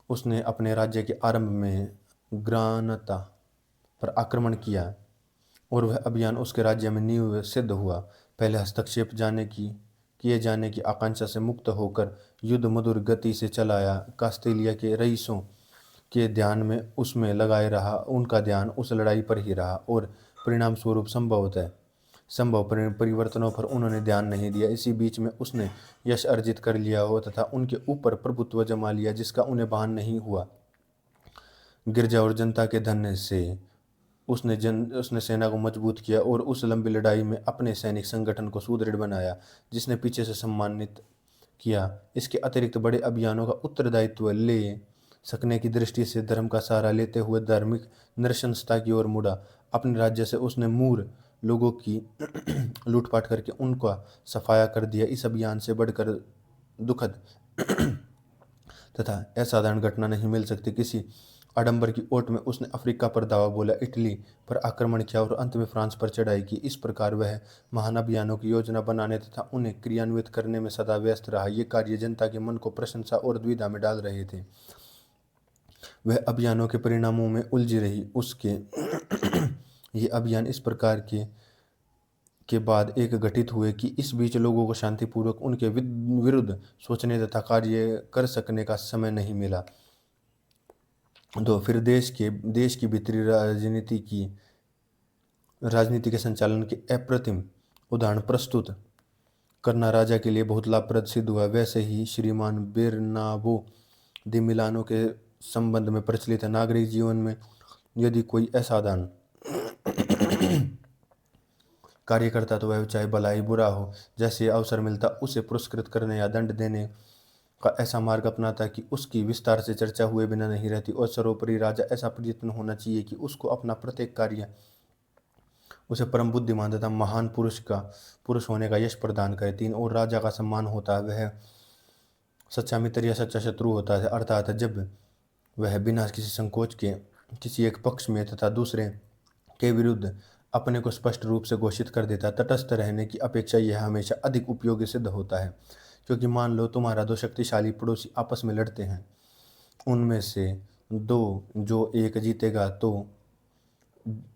उसने अपने राज्य के आरंभ में ग्रानता पर आक्रमण किया और वह अभियान उसके राज्य में नींव सिद्ध हुआ। पहले हस्तक्षेप किए जाने की आकांक्षा से मुक्त होकर युद्ध मधुर गति से चलाया। कास्तिलिया के रईसों के ध्यान में उसमें लगाए रहा, उनका ध्यान उस लड़ाई पर ही रहा और परिणाम स्वरूप संभव परिवर्तनों पर उन्होंने ध्यान नहीं दिया। इसी बीच में उसने यश अर्जित कर लिया हो तथा उनके ऊपर प्रभुत्व जमा लिया जिसका उन्हें भान नहीं हुआ। गिरजा और जनता के धन से उसने सेना को मजबूत किया और उस लंबी लड़ाई में अपने सैनिक संगठन को सुदृढ़ बनाया जिसने पीछे से सम्मानित किया। इसके अतिरिक्त बड़े अभियानों का उत्तरदायित्व ले सकने की दृष्टि से धर्म का सहारा लेते हुए धार्मिक नृशंसता की ओर मुड़ा। अपने राज्य से उसने मूर लोगों की लूटपाट करके उनका सफाया कर दिया। इस अभियान से बढ़कर दुखद तथा असाधारण घटना नहीं मिल सकती। किसी आडंबर की ओट में उसने अफ्रीका पर दावा बोला, इटली पर आक्रमण किया और अंत में फ्रांस पर चढ़ाई की। इस प्रकार वह महान अभियानों की योजना बनाने तथा उन्हें क्रियान्वित करने में सदा व्यस्त रहा। ये कार्य जनता के मन को प्रशंसा और द्विधा में डाल रहे थे। वह अभियानों के परिणामों में उलझी रही। उसके ये अभियान इस प्रकार के बाद एक घटित हुए कि इस बीच लोगों को शांतिपूर्वक उनके विरुद्ध सोचने तथा कार्य कर सकने का समय नहीं मिला। तो फिर देश की भीतरी राजनीति के संचालन के अप्रतिम उदाहरण प्रस्तुत करना राजा के लिए बहुत लाभप्रद सिद्ध हुआ। वैसे ही श्रीमान बेर्नाबो दी मिलानो के संबंध में प्रचलित है। नागरिक जीवन में यदि कोई असाधारण कार्य करता तो वह चाहे भला ही बुरा हो, जैसे अवसर मिलता उसे पुरस्कृत करने या दंड देने का ऐसा मार्ग अपनाता कि उसकी विस्तार से चर्चा हुए बिना नहीं रहती। और सर्वोपरि राजा ऐसा प्रयत्न होना चाहिए कि उसको अपना प्रत्येक कार्य उसे परम बुद्धिमान तथा महान पुरुष होने का यश प्रदान करे। 3 और राजा का सम्मान होता है, वह सच्चा मित्र या सच्चा शत्रु होता है, अर्थात जब वह बिना किसी संकोच के किसी एक पक्ष में तथा दूसरे के विरुद्ध अपने को स्पष्ट रूप से घोषित कर देता। तटस्थ रहने की अपेक्षा यह हमेशा अधिक उपयोगी सिद्ध होता है, क्योंकि मान लो तुम्हारा 2 शक्तिशाली पड़ोसी आपस में लड़ते हैं, उनमें से 2 जो एक जीतेगा, तो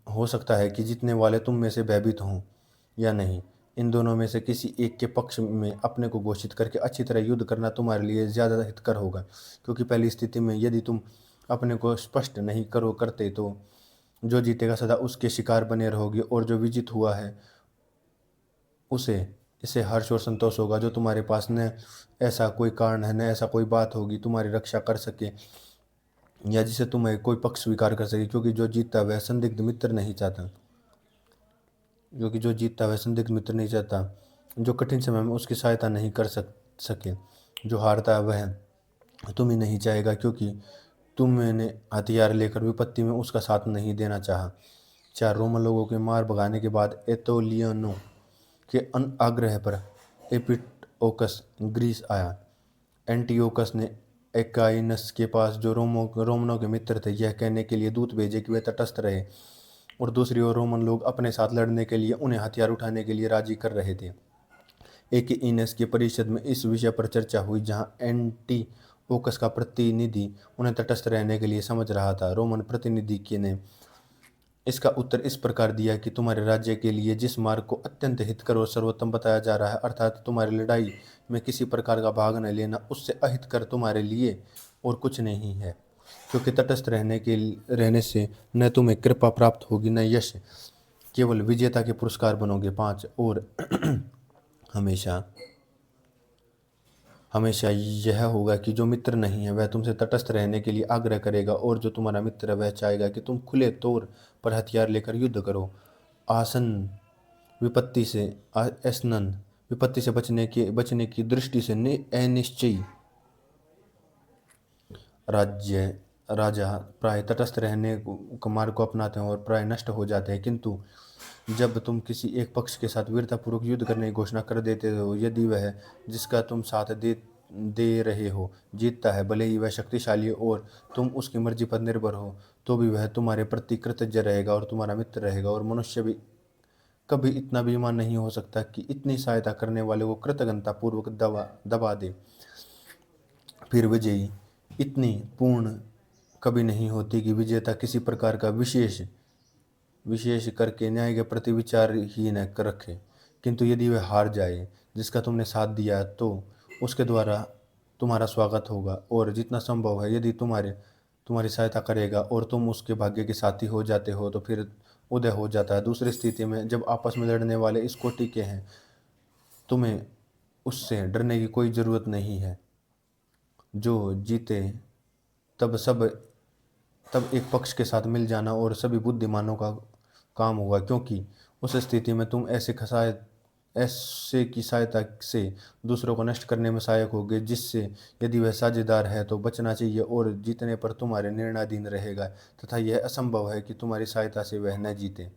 हो सकता है कि जीतने वाले तुम में से भयभीत हों या नहीं। इन दोनों में से किसी एक के पक्ष में अपने को घोषित करके अच्छी तरह युद्ध करना तुम्हारे लिए ज़्यादा हितकर होगा, क्योंकि पहली स्थिति में यदि तुम अपने को स्पष्ट नहीं करते तो जो जीतेगा सदा उसके शिकार बने रहोगे, और जो विजित हुआ है उसे इससे हर्ष और संतोष होगा। जो तुम्हारे पास न ऐसा कोई कारण है, न ऐसा कोई बात होगी तुम्हारी रक्षा कर सके या जिसे तुम्हें कोई पक्ष स्वीकार कर सके, क्योंकि जो जीतता वह संदिग्ध मित्र नहीं चाहता जो कठिन समय में उसकी सहायता नहीं कर सके। जो हारता है वह तुम ही नहीं चाहेगा, क्योंकि तुमने हथियार लेकर विपत्ति में उसका साथ नहीं देना चाहा। 4 रोमन लोगों के मार भगाने के बाद एतोलियनों के आग्रह पर एपिटोकस ग्रीस आया। एंटियोकस ने एकाइनस के पास, जो रोमनों के मित्र थे, यह कहने के लिए दूत भेजे कि वे तटस्थ रहे, और दूसरी ओर रोमन लोग अपने साथ लड़ने के लिए उन्हें हथियार उठाने के लिए राजी कर रहे थे। एकिइनस की परिषद में इस विषय पर चर्चा हुई, जहां एंटिओकस का प्रतिनिधि उन्हें तटस्थ रहने के लिए समझ रहा था। रोमन प्रतिनिधि ने इसका उत्तर इस प्रकार दिया कि तुम्हारे राज्य के लिए जिस मार्ग को अत्यंत हितकर और सर्वोत्तम बताया जा रहा है, अर्थात तुम्हारी लड़ाई में किसी प्रकार का भाग न लेना, उससे अहितकर तुम्हारे लिए और कुछ नहीं है, क्योंकि तटस्थ रहने से न तुम्हें कृपा प्राप्त होगी न यश, केवल विजेता के पुरस्कार बनोगे। 5 और हमेशा यह होगा कि जो मित्र नहीं है वह तुमसे तटस्थ रहने के लिए आग्रह करेगा, और जो तुम्हारा मित्र है वह चाहेगा कि तुम खुले तौर पर हथियार लेकर युद्ध करो। आसन्न विपत्ति से बचने की दृष्टि से अनिश्चयी राजा प्राय तटस्थ रहने का मार्ग को अपनाते हैं और प्राय नष्ट हो जाते हैं। किंतु जब तुम किसी एक पक्ष के साथ वीरतापूर्वक युद्ध करने की घोषणा कर देते हो, यदि वह जिसका तुम साथ दे रहे हो जीतता है, भले ही वह शक्तिशाली और तुम उसकी मर्जी पर निर्भर हो, तो भी वह तुम्हारे प्रति कृतज्ञ रहेगा और तुम्हारा मित्र रहेगा। और मनुष्य भी कभी इतना बेईमान नहीं हो सकता कि इतनी सहायता करने वाले को कृतज्ञतापूर्वक दबा दे। फिर विजयी इतनी पूर्ण कभी नहीं होती कि विजेता किसी प्रकार का विशेष करके न्याय के प्रति विचार ही न रखे। किंतु यदि वह हार जाए जिसका तुमने साथ दिया, तो उसके द्वारा तुम्हारा स्वागत होगा, और जितना संभव है यदि तुम्हारी सहायता करेगा, और तुम उसके भाग्य के साथी हो जाते हो तो फिर उदय हो जाता है। दूसरी स्थिति में जब आपस में लड़ने वाले इस कोटि के हैं, तुम्हें उससे डरने की कोई ज़रूरत नहीं है। जो जीते तब एक पक्ष के साथ मिल जाना और सभी बुद्धिमानों का काम होगा, क्योंकि उस स्थिति में तुम ऐसे की सहायता से दूसरों को नष्ट करने में सहायक होगे, जिससे यदि वह साझेदार है तो बचना चाहिए और जीतने पर तुम्हारे निर्णयाधीन रहेगा, तथा यह असंभव है कि तुम्हारी सहायता से वह न जीते।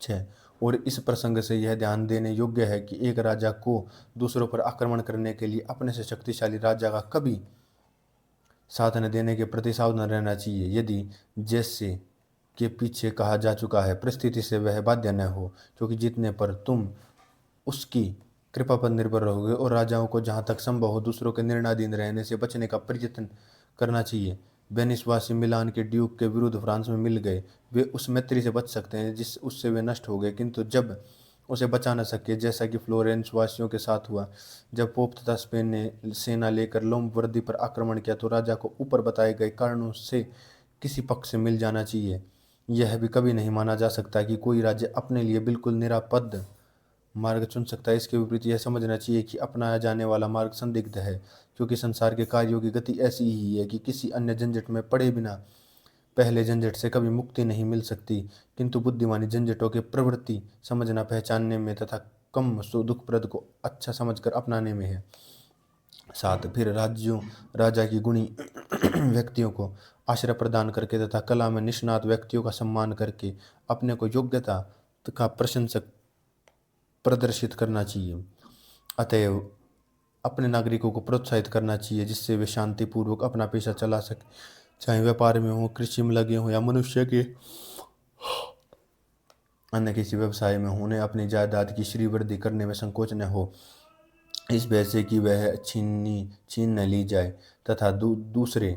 6। और इस प्रसंग से यह ध्यान देने योग्य है कि एक राजा को दूसरों पर आक्रमण करने के लिए अपने से शक्तिशाली राजा का कभी साथ न देने के प्रति सावधान रहना चाहिए, यदि जैसे के पीछे कहा जा चुका है परिस्थिति से वह बाध्य न हो, क्योंकि जीतने पर तुम उसकी कृपा पर निर्भर रहोगे। और राजाओं को जहाँ तक संभव हो दूसरों के निर्णयाधीन रहने से बचने का प्रयत्न करना चाहिए। वेनिसवासी मिलान के ड्यूक के विरुद्ध फ्रांस में मिल गए, वे उस मैत्री से बच सकते हैं जिस उससे वे नष्ट हो गए, किंतु जब उसे बचा न सके, जैसा कि फ्लोरेंस वासियों के साथ हुआ जब पोप तथा स्पेन ने सेना लेकर लोम्बर्दी पर आक्रमण किया, तो राजा को ऊपर बताए गए कारणों से किसी पक्ष से मिल जाना चाहिए। यह भी कभी नहीं माना जा सकता कि कोई राज्य अपने लिए बिल्कुल निरापद मार्ग चुन सकता है। इसके विपरीत यह समझना चाहिए कि अपनाया जाने वाला मार्ग संदिग्ध है, क्योंकि संसार के कार्यों की गति ऐसी ही है कि किसी अन्य झंझट में पड़े बिना पहले झंझट से कभी मुक्ति नहीं मिल सकती, किंतु बुद्धिमानी झंझटों के प्रवृत्ति समझना, पहचानने में तथा कम दुखप्रद को अच्छा समझकर अपनाने में है। 7। फिर राज्यों राजा की गुणी व्यक्तियों को आश्रय प्रदान करके तथा कला में निष्णात व्यक्तियों का सम्मान करके अपने को योग्यता का प्रशंसक प्रदर्शित करना चाहिए। अतएव अपने नागरिकों को प्रोत्साहित करना चाहिए जिससे वे शांतिपूर्वक अपना पेशा चला सके, चाहे व्यापार में हो, कृषि में लगे हों या मनुष्य के अन्य किसी व्यवसाय में हो। उन्हें अपनी जायदाद की श्रीवृद्धि करने में संकोच न हो, इस वजह से कि वह छीन न ली जाए, तथा दूसरे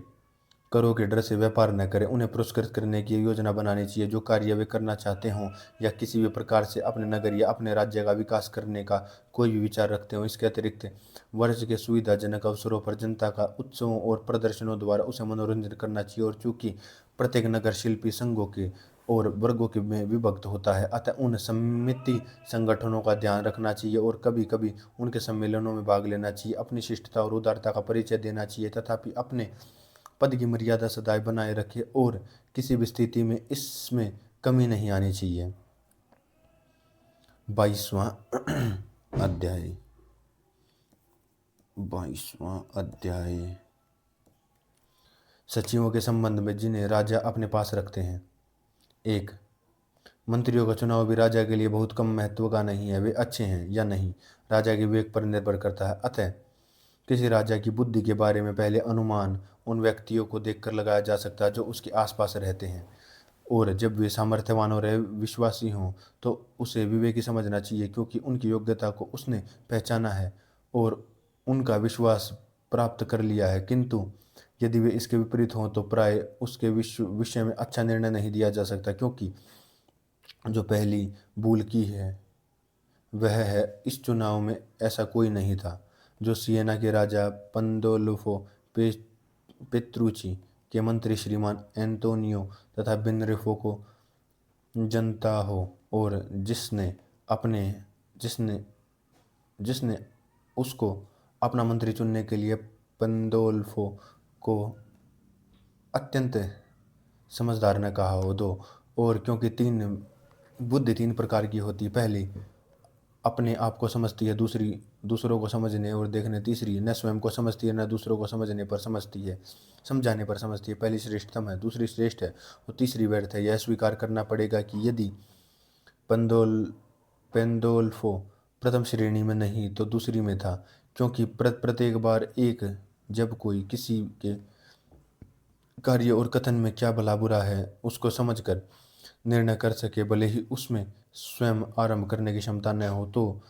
करों के डर से व्यापार न करें। उन्हें पुरस्कृत करने की योजना बनानी चाहिए। जो कार्य वे करना चाहते हों या किसी भी प्रकार से अपने नगर या अपने राज्य का विकास करने का कोई भी विचार रखते हों। इसके अतिरिक्त वर्ष के सुविधाजनक अवसरों पर जनता का उत्सवों और प्रदर्शनों द्वारा उसे मनोरंजन करना चाहिए। और चूंकि प्रत्येक नगर शिल्पी संघों के और वर्गों के में विभक्त होता है, अतः उन समिति संगठनों का ध्यान रखना चाहिए और कभी कभी उनके सम्मेलनों में भाग लेना चाहिए। अपनी शिष्टता और उदारता का परिचय देना चाहिए, तथापि अपने पद की मर्यादा सदैव बनाए रखे और किसी भी स्थिति में इसमें कमी नहीं आनी चाहिए। 22वां अध्याय सचिवों के संबंध में जिन्हें राजा अपने पास रखते हैं। 1। मंत्रियों का चुनाव भी राजा के लिए बहुत कम महत्व का नहीं है। वे अच्छे हैं या नहीं राजा के विवेक पर निर्भर करता है। अतः किसी राजा की बुद्धि के बारे में पहले अनुमान उन व्यक्तियों को देखकर लगाया जा सकता है जो उसके आसपास रहते हैं, और जब वे सामर्थ्यवान और विश्वासी हों तो उसे विवेकी समझना चाहिए, क्योंकि उनकी योग्यता को उसने पहचाना है और उनका विश्वास प्राप्त कर लिया है। किंतु यदि वे इसके विपरीत हों तो प्राय उसके विषय में अच्छा निर्णय नहीं दिया जा सकता, क्योंकि जो पहली भूल की है वह है इस चुनाव में ऐसा कोई नहीं था जो सियेना के राजा पंदोल्फो पेत्रुची के मंत्री श्रीमान एंटोनियो तथा बिनरिफो को जनता हो, और जिसने जिसने उसको अपना मंत्री चुनने के लिए पंदोल्फो को अत्यंत समझदार न कहा हो। 2। और क्योंकि बुद्धि तीन प्रकार की होती है। पहली अपने आप को समझती है, दूसरी दूसरों को समझने और देखने, तीसरी न स्वयं को समझती है न दूसरों को समझने पर समझाने पर समझती है। पहली श्रेष्ठतम है, दूसरी श्रेष्ठ है और तीसरी व्यर्थ है। यह स्वीकार करना पड़ेगा कि यदि पेंदोल्फो प्रथम श्रेणी में नहीं तो दूसरी में था, क्योंकि प्रत्येक बार जब कोई किसी के कार्य और कथन में क्या भला बुरा है उसको समझकर निर्णय कर सके, भले ही उसमें स्वयं आरंभ करने की क्षमता न हो, तो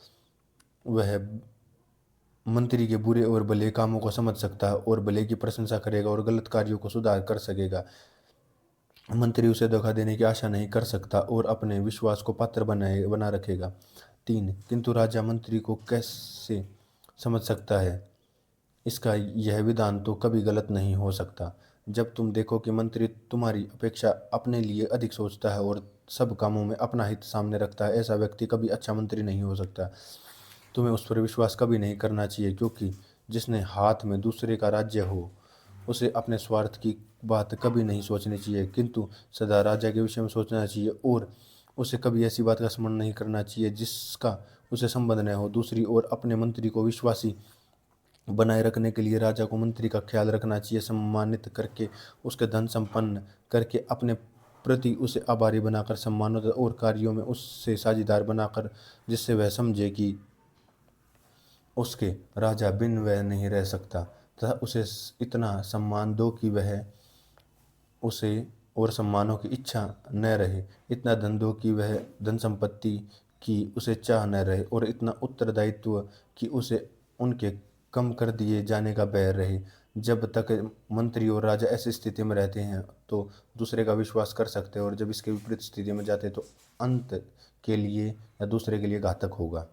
वह मंत्री के बुरे और भले कामों को समझ सकता है और भले की प्रशंसा करेगा और गलत कार्यों को सुधार कर सकेगा। मंत्री उसे धोखा देने की आशा नहीं कर सकता और अपने विश्वास को पात्र बना रखेगा। 3। किंतु राजा मंत्री को कैसे समझ सकता है, इसका यह विधान तो कभी गलत नहीं हो सकता। जब तुम देखो कि मंत्री तुम्हारी अपेक्षा अपने लिए अधिक सोचता है और सब कामों में अपना हित सामने रखता है, ऐसा व्यक्ति कभी अच्छा मंत्री नहीं हो सकता। तुम्हें उस पर विश्वास कभी नहीं करना चाहिए, क्योंकि जिसने हाथ में दूसरे का राज्य हो उसे अपने स्वार्थ की बात कभी नहीं सोचनी चाहिए, किंतु सदा राजा के विषय में सोचना चाहिए, और उसे कभी ऐसी बात का स्मरण नहीं करना चाहिए जिसका उसे संबंध न हो। दूसरी ओर अपने मंत्री को विश्वासी बनाए रखने के लिए राजा को मंत्री का ख्याल रखना चाहिए, सम्मानित करके, उसके धन संपन्न करके, अपने प्रति उसे आभारी बनाकर, सम्मानित और कार्यों में उससे साझेदार बनाकर, जिससे वह समझे कि उसके राजा बिन वह नहीं रह सकता, तथा उसे इतना सम्मान दो कि वह उसे और सम्मानों की इच्छा न रहे, इतना धन दो कि वह धन संपत्ति की उसे चाह न रहे, और इतना उत्तरदायित्व कि उसे उनके कम कर दिए जाने का भय रहे। जब तक मंत्री और राजा ऐसी स्थिति में रहते हैं तो दूसरे का विश्वास कर सकते हैं, और जब इसके विपरीत स्थिति में जाते हैं तो अंत के लिए या दूसरे के लिए घातक होगा।